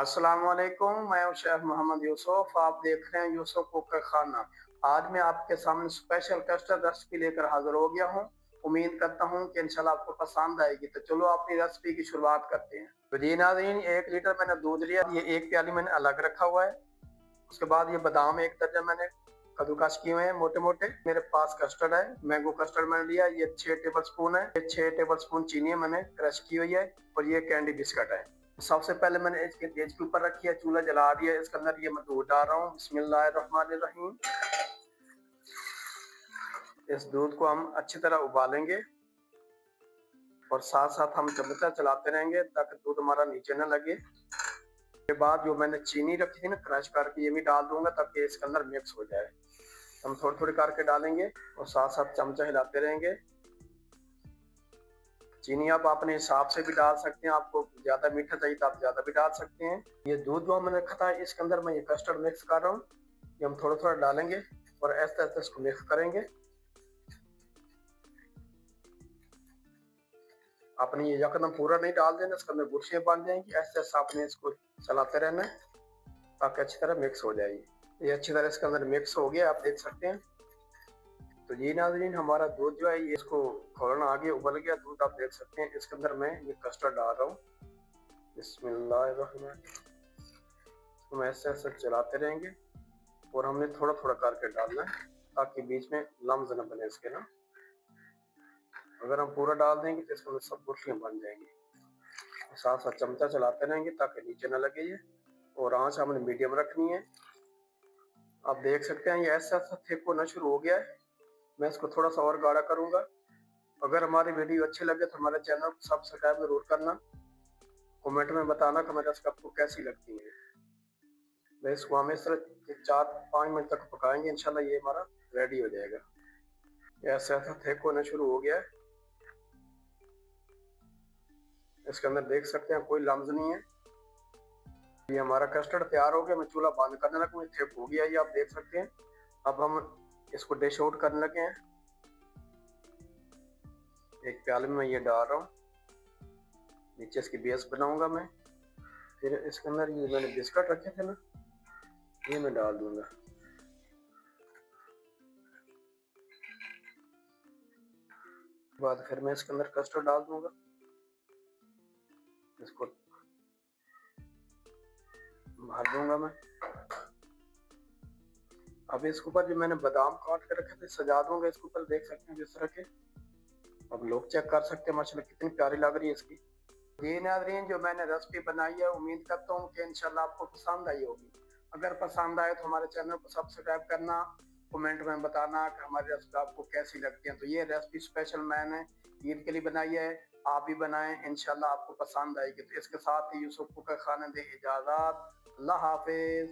अस्सलाम वालेकुम, मैं हूँ शेफ मोहम्मद यूसुफ। आप देख रहे हैं यूसुफ कुक का खाना। आज मैं आपके सामने स्पेशल कस्टर्ड रेसिपी लेकर हाजिर हो गया हूँ। उम्मीद करता हूँ कि इंशाल्लाह आपको पसंद आएगी। तो चलो अपनी रेसिपी की शुरुआत करते हैं। तो जी नाज़रीन, 1 लीटर मैंने दूध लिया, ये एक प्याली मैंने अलग रखा हुआ है। उसके बाद ये बादाम एक दर्जन मैंने कद्दूकस किए हुए हैं मोटे मोटे। मेरे पास कस्टर्ड है, मैंगो कस्टर्ड मैंने लिया, ये 6 टेबल स्पून है। ये 6 टेबल स्पून चीनी मैंने क्रश की हुई है और ये कैंडी बिस्किट है। सबसे पहले मैंने इसके तेज के ऊपर रखी है, चूल्हा जला दिया। इसके अंदर ये मैं दूध डाल रहा हूँ। बिस्मिल्लाहिर्रहमानिर्रहीम। इस दूध को हम अच्छी तरह उबालेंगे और साथ साथ हम चमचा चलाते रहेंगे ताकि दूध हमारा नीचे न लगे। के बाद जो मैंने चीनी रखी थी ना क्रश करके, ये भी डाल दूंगा ताकि इसके अंदर मिक्स हो जाए। हम थोड़ी थोड़ी करके डालेंगे और साथ साथ चमचा हिलाते रहेंगे। चीनी आप अपने हिसाब से भी डाल सकते हैं, आपको ज्यादा मीठा चाहिए तो आप ज्यादा भी डाल सकते हैं। ये दूध जो मैंने रखा था इसके अंदर मैं ये कस्टर्ड मिक्स कर रहा हूँ। ये हम थोड़ा थोड़ा डालेंगे और ऐसे ऐसे इसको मिक्स करेंगे। आपने ये यकदम पूरा नहीं डाल देना, इसके अंदर गुठलियां बन जाएंगी। ऐसे ऐसे आपने इसको चलाते रहना है ताकि अच्छी तरह मिक्स हो जाएगी। ये अच्छी तरह इसके अंदर मिक्स हो गया, आप देख सकते हैं। तो ये नाज़रीन, हमारा दूध जो है ये इसको खोलना आगे उबल गया दूध, आप देख सकते हैं। इसके अंदर मैं ये कस्टर्ड डाल रहा हूँ। बिस्मिल्लाहिर्रहमानिर्रहीम। इसको ऐसे ऐसे चलाते रहेंगे और हमने थोड़ा थोड़ा करके डालना है ताकि बीच में लम्स न बने इसके ना। अगर हम पूरा डाल देंगे तो इसमें सब गुठलियाँ बन जाएंगी। साथ साथ चमचा चलाते रहेंगे ताकि नीचे न लगे ये। और आंच हमने मीडियम रखनी है। आप देख सकते हैं ये ऐसा ऐसा थिक होना शुरू हो गया है। मैं इसको थोड़ा सा और गाढ़ा करूंगा। अगर हमारी वीडियो अच्छी लगे तो हमारे चैनल को सब्सक्राइब जरूर करना। कमेंट में बताना कि मेरी रेसिपी आपको कैसी लगती है। मैं इसको हम इस तरह 4-5 मिनट तक पकाएंगे, इंशाल्लाह ये हमारा रेडी हो जाएगा। ऐसा ऐसा थिक होना शुरू हो गया है। इसके अंदर देख सकते हैं कोई लम्स नहीं है। ये हमारा कस्टर्ड तैयार हो गया। मैं चूल्हा बंद करने लगा, थिक हो गया ये, आप देख सकते हैं। अब हम इसको डिश आउट करने लगे हैं। एक प्याले में ये डाल रहा हूँ, नीचे इसकी बेस बनाऊंगा मैं। फिर इसके अंदर ये मैंने बिस्किट रखे थे ना, ये मैं डाल दूंगा। बाद फिर मैं इसके अंदर कस्टर्ड डाल दूंगा। इसको भर दूंगा मैं। अब इसके ऊपर जो मैंने बादाम काट के रखे थे सजा दूंगा इसके ऊपर, देख सकते हैं जिस तरह के। अब लोग चेक कर सकते हैं माशाल्लाह कितनी प्यारी लग रही है इसकी। ये नाज़रीन, जो मैंने रेसिपी बनाई है उम्मीद करता हूँ कि इंशाल्लाह आपको पसंद आई होगी। अगर पसंद आए तो हमारे चैनल को सब्सक्राइब करना, कमेंट में बताना कि हमारी रेसिपी आपको कैसी लगती है। तो ये रेसिपी स्पेशल मैंने ईद के लिए बनाई है, आप भी बनाएं, इंशाल्लाह आपको पसंद आएगी। तो इसके साथ ही यूसुफ कुक का खाना दे इजाज़त। अल्लाह हाफिज।